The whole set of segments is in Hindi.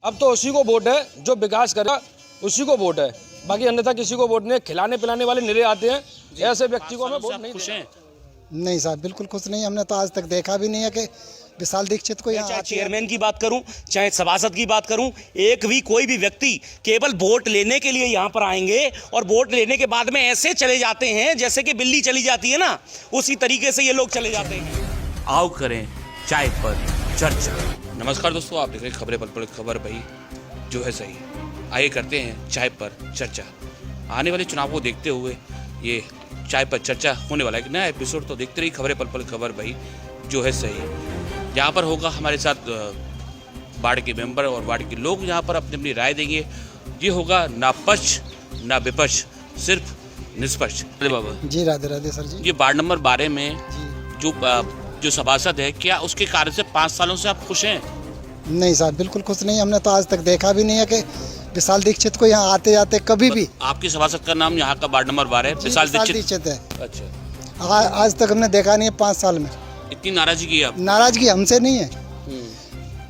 अब तो उसी को वोट है जो विकास करेगा, उसी को वोट है, बाकी अन्यथा किसी को वोट नहीं। खिलाने पिलाने वाले निरे आते हैं, ऐसे व्यक्ति को हमें वोट नहीं देना। नहीं साहब, बिल्कुल खुश नहीं। हमने तो आज तक देखा भी नहीं है कि विशाल दीक्षित को यहाँ चाहे चेयरमैन की बात करूं, चाहे सभासद की बात करूं, एक भी कोई भी व्यक्ति केवल वोट लेने के लिए यहाँ पर आएंगे और वोट लेने के बाद में ऐसे चले जाते हैं जैसे कि बिल्ली चली जाती है ना, उसी तरीके से ये लोग चले जाते हैं। आओ करें चाय पर चर्चा। नमस्कार दोस्तों, आप देख रहे हैं खबरें पल पल खबर भाई जो है सही। आइए करते हैं चाय पर चर्चा। आने वाले चुनाव को देखते हुए ये चाय पर चर्चा होने वाला है। एक नया एपिसोड तो देखते रहिए खबरें पल पल खबर भाई जो है सही। यहाँ पर होगा हमारे साथ वार्ड के मेंबर और वार्ड के लोग यहाँ पर अपनी अपनी राय देंगे। ये होगा ना पक्ष ना विपक्ष, सिर्फ निष्पक्ष। बाबा जी, राधे राधे सर जी। ये वार्ड नंबर 12 में जो सभासद है, क्या उसके कार्य से 5 सालों से आप खुश हैं? नहीं साहब, बिल्कुल खुश नहीं। हमने तो आज तक देखा भी नहीं है कि विशाल दीक्षित को यहाँ आते जाते कभी भी। आपके सभासद का नाम यहाँ का वार्ड नंबर 12 है, विशाल दीक्षित है। अच्छा, आज तक हमने देखा नहीं है 5 साल में। इतनी नाराजगी आप? नाराजगी हमसे नहीं है,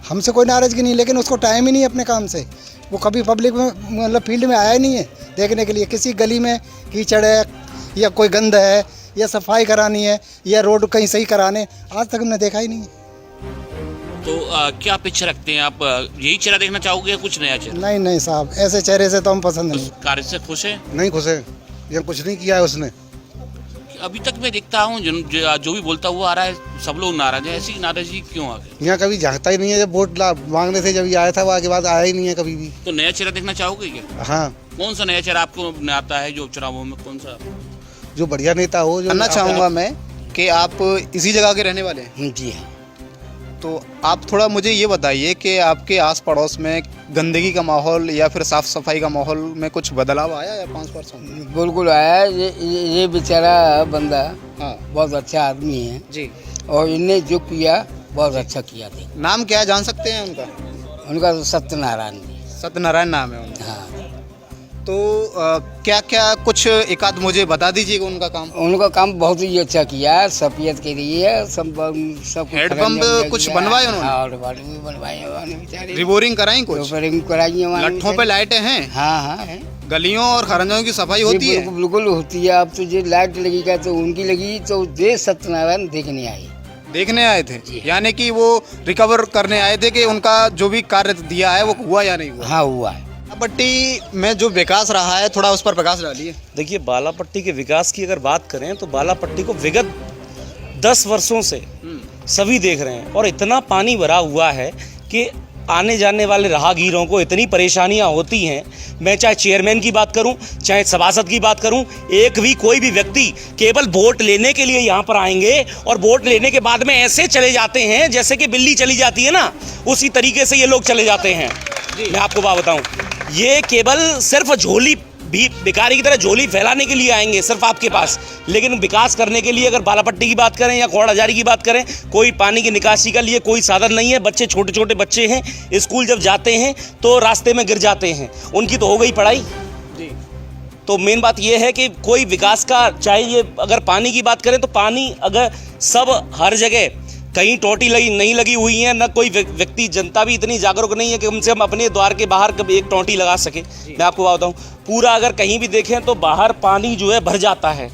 हमसे कोई नाराजगी नहीं, लेकिन उसको टाइम ही नहीं है अपने काम से। वो कभी पब्लिक में मतलब फील्ड में आया ही नहीं है देखने के लिए। किसी गली में कीचड़ है या कोई गंद है या सफाई करानी है या रोड कहीं सही कराने, आज तक हमने देखा ही नहीं है। तो क्या अपेक्षा रखते हैं आप? यही चेहरा देखना चाहोगे या कुछ नया चेहरा? नहीं नहीं साहब, ऐसे चेहरे से तो हम पसंद नहीं। कार्य से खुश है? नहीं खुश है, ये कुछ नहीं किया है उसने। अभी तक मैं देखता हूँ जो भी बोलता हुआ आ रहा है, सब लोग नाराज है। ऐसी नाराजगी क्यों आ गई? यहाँ कभी झांकता ही नहीं है। जब वोट मांगने से जब ये आया था, वो आगे बाद आया ही नहीं है कभी भी। तो नया चेहरा देखना चाहोगे क्या? हाँ। कौन सा नया चेहरा आपको आता है जो चुनावों में? कौन सा जो बढ़िया नेता हो। जो जानना चाहूँगा मैं कि आप इसी जगह के रहने वाले हैं? जी हाँ। तो आप थोड़ा मुझे ये बताइए कि आपके आस पड़ोस में गंदगी का माहौल या फिर साफ सफाई का माहौल में कुछ बदलाव आया या 5%? बिल्कुल आया। ये बेचारा बंदा हाँ बहुत अच्छा आदमी है जी। और इनने जो किया बहुत अच्छा किया था। नाम क्या है, जान सकते हैं उनका? उनका तो सत्यनारायण जी। सत्यनारायण नाम है उनका। हाँ, तो क्या क्या कुछ एक आध मुझे बता दीजिएगा उनका काम। उनका काम बहुत ही अच्छा किया है। सफेद के लिए सब हैंडपंप कुछ बनवाए उन्होंने? और बनवाए, रिबोरिंग कराई कुछ? रिबोरिंग कराई है। लट्ठों पे लाइटें हैं? हाँ हाँ है। गलियों और खरंजों की सफाई होती है? बिल्कुल होती है। अब तो जो लाइट लगी का तो उनकी लगी, तो ये सत्यनारायण देखने आए। देखने आए थे, यानी कि वो रिकवर करने आए थे कि उनका जो भी कार्य दिया है वो हुआ या नहीं हुआ? हाँ हुआ है। बालापट्टी में जो विकास रहा है, थोड़ा उस पर प्रकाश डालिए। देखिए, बालापट्टी के विकास की अगर बात करें तो बालापट्टी को विगत 10 वर्षों से सभी देख रहे हैं और इतना पानी भरा हुआ है कि आने जाने वाले राहगीरों को इतनी परेशानियां होती हैं। मैं चाहे चेयरमैन की बात करूं, चाहे सभासद की बात करूं, एक भी कोई भी व्यक्ति केवल वोट लेने के लिए यहाँ पर आएंगे और वोट लेने के बाद में ऐसे चले जाते हैं जैसे कि बिल्ली चली जाती है ना, उसी तरीके से ये लोग चले जाते हैं। मैं आपको बात बताऊं, ये केवल सिर्फ झोली भी भिखारी की तरह झोली फैलाने के लिए आएंगे सिर्फ आपके पास, लेकिन विकास करने के लिए अगर बालापट्टी की बात करें या खोड़ हजारी की बात करें, कोई पानी की निकासी का लिए कोई साधन नहीं है। बच्चे छोटे छोटे बच्चे हैं, स्कूल जब जाते हैं तो रास्ते में गिर जाते हैं। उनकी तो हो गई पढ़ाई जी। तो मेन बात यह है कि कोई विकास का, चाहे ये अगर पानी की बात करें तो पानी अगर सब हर जगह कहीं टोटी नहीं लगी हुई है, ना कोई व्यक्ति, जनता भी इतनी जागरूक नहीं है कि कम से कम अपने द्वार के बाहर कभी एक टोटी लगा सके। मैं आपको बताऊं, पूरा अगर कहीं भी देखें तो बाहर पानी जो है भर जाता है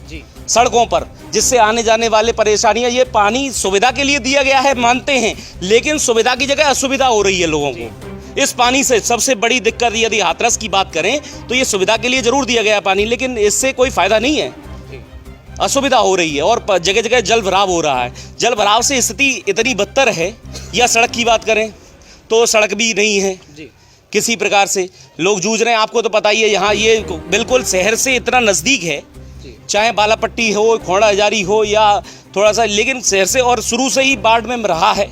सड़कों पर, जिससे आने जाने वाले परेशानियां। ये पानी सुविधा के लिए दिया गया है मानते हैं, लेकिन सुविधा की जगह असुविधा हो रही है लोगों को इस पानी से। सबसे बड़ी दिक्कत यदि हाथरस की बात करें तो ये सुविधा के लिए जरूर दिया गया पानी, लेकिन इससे कोई फायदा नहीं है, असुविधा हो रही है और जगह जगह जल भराव हो रहा है। जल भराव से स्थिति इतनी बदतर है। या सड़क की बात करें तो सड़क भी नहीं है जी। किसी प्रकार से लोग जूझ रहे हैं। आपको तो पता ही है, यहाँ ये बिल्कुल शहर से इतना नज़दीक है, चाहे बालापट्टी हो, खोड़ा हजारी हो या थोड़ा सा, लेकिन शहर से और शुरू से ही वार्ड में रहा है,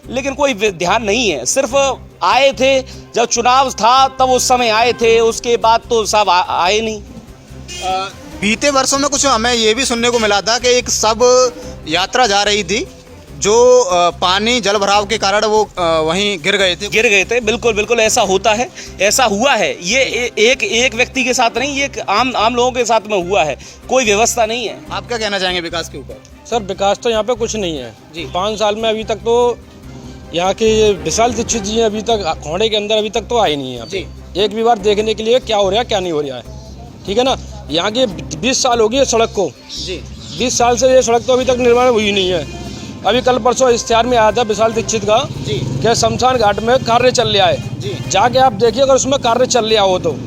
लेकिन कोई ध्यान नहीं है। सिर्फ आए थे जब चुनाव था तब उस समय आए थे, उसके बाद तो सब आए नहीं। बीते वर्षों में कुछ हमें ये भी सुनने को मिला था कि एक सब यात्रा जा रही थी जो पानी जल भराव के कारण वो वहीं गिर गए थे। बिल्कुल बिल्कुल ऐसा होता है, ऐसा हुआ है। ये एक व्यक्ति के साथ नहीं, ये आम लोगों के साथ में हुआ है, कोई व्यवस्था नहीं है। आप क्या कहना चाहेंगे विकास के ऊपर? सर, विकास तो यहाँ पे कुछ नहीं है जी। 5 साल में अभी तक तो यहाँ के ये विशाल दीक्षित जी हैं, अभी तक खोड़े के अंदर अभी तक तो आए नहीं है यहाँ पे। एक भी बार देखने के लिए क्या हो रहा है क्या नहीं हो रहा है, ठीक है ना। यहाँ के 20 साल हो गए सड़क को जी, 20 साल से ये सड़क तो अभी तक निर्माण हुई नहीं है। अभी कल परसों इश्तिहार में आया था विशाल दीक्षित का जी कि शमशान घाट में कार्य चल रहा है जी, जाके आप देखिए अगर उसमें कार्य चल रहा हो तो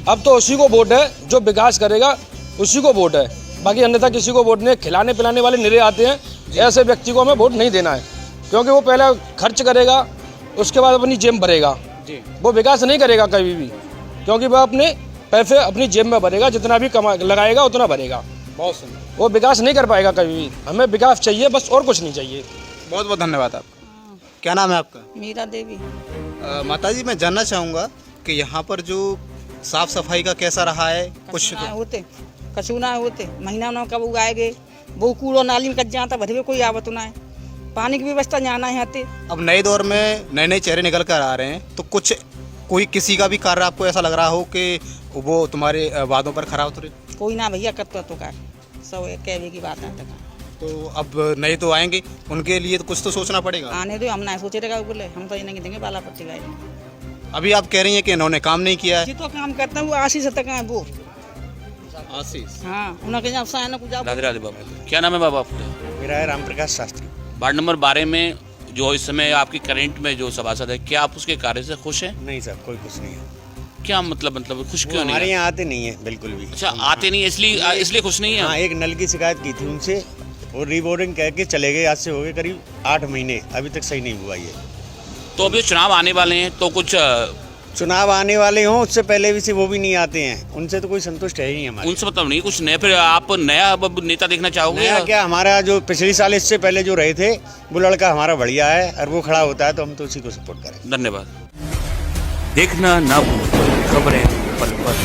अब तो उसी को वोट है, जो विकास करेगा उसी को वोट है, बाकी अन्यथा किसी को वोट नहीं। खिलाने पिलाने वाले निरे आते हैं, ऐसे व्यक्ति को हमें वोट नहीं देना है, क्योंकि वो पहले खर्च करेगा उसके बाद अपनी जेब भरेगा जी, वो विकास नहीं करेगा कभी भी, क्योंकि वह अपने पैसे अपनी जेब में भरेगा, जितना भी कमा लगाएगा उतना भरेगा, बहुत सुंदर। वो विकास नहीं कर पाएगा कभी भी। हमें विकास चाहिए बस, और कुछ नहीं चाहिए। बहुत बहुत धन्यवाद आपका। क्या नाम है आपका? मीरा देवी। माता जी, मैं जानना चाहूँगा कि यहाँ पर जो साफ सफाई का कैसा रहा है? कुछ होते कसूना होते महीना ना कब उगाएगे, वो कूड़ो नाली में कच जाता, भरे कोई आवत ना है, पानी की व्यवस्था जाना है आते। अब नए दौर में नए नए चेहरे निकल कर आ रहे हैं, तो कुछ कोई किसी का भी कार्य आपको ऐसा लग रहा हो कि वो तुम्हारे वादों पर खरा उतरे? कोई ना भैया करता तो कार सब कहने की बात है। तो अब नए तो आएंगे, उनके लिए तो कुछ तो सोचना पड़ेगा। आने दो, हम ना सोचे रहेगा बोले, हम तो इन्हें देंगे बाला पट्टी गाय। अभी आप कह रही हैं कि इन्होंने काम नहीं किया है। जी तो काम करता है वो आशीष तक है वो आशीष। हाँ, उन्होंने जब सा है ना कुछ। राधे राधे बाबा। क्या नाम है बाबा आपका? मेरा है राम प्रकाश शास्त्री। वार्ड नंबर 12 में जो इस समय आपकी करंट में जो सभासद है, क्या आप उसके कार्य से खुश हैं? नहीं सर, कोई कुछ नहीं है। क्या मतलब खुश क्यों नहीं हमारे है? यहाँ आते नहीं है बिल्कुल भी। अच्छा, आते नहीं है इसलिए खुश नहीं है? हाँ, एक नल की शिकायत की थी उनसे, और रीबोर्डिंग कह के चले गए। आज से हो गए करीब 8 महीने, अभी तक सही नहीं हुआ ये। तो अभी चुनाव आने वाले हैं, तो कुछ चुनाव आने वाले हों उससे पहले भी से वो भी नहीं आते हैं, उनसे तो कोई संतुष्ट है ही नहीं हमारे। उनसे मतलब नहीं कुछ नया, फिर आप नया नेता देखना चाहोगे? नया क्या, हमारा जो पिछले साल इससे पहले जो रहे थे वो लड़का हमारा बढ़िया है, और वो खड़ा होता है तो हम तो उसी को सपोर्ट करें। धन्यवाद। देखना ना भूलें खबरें पल पल।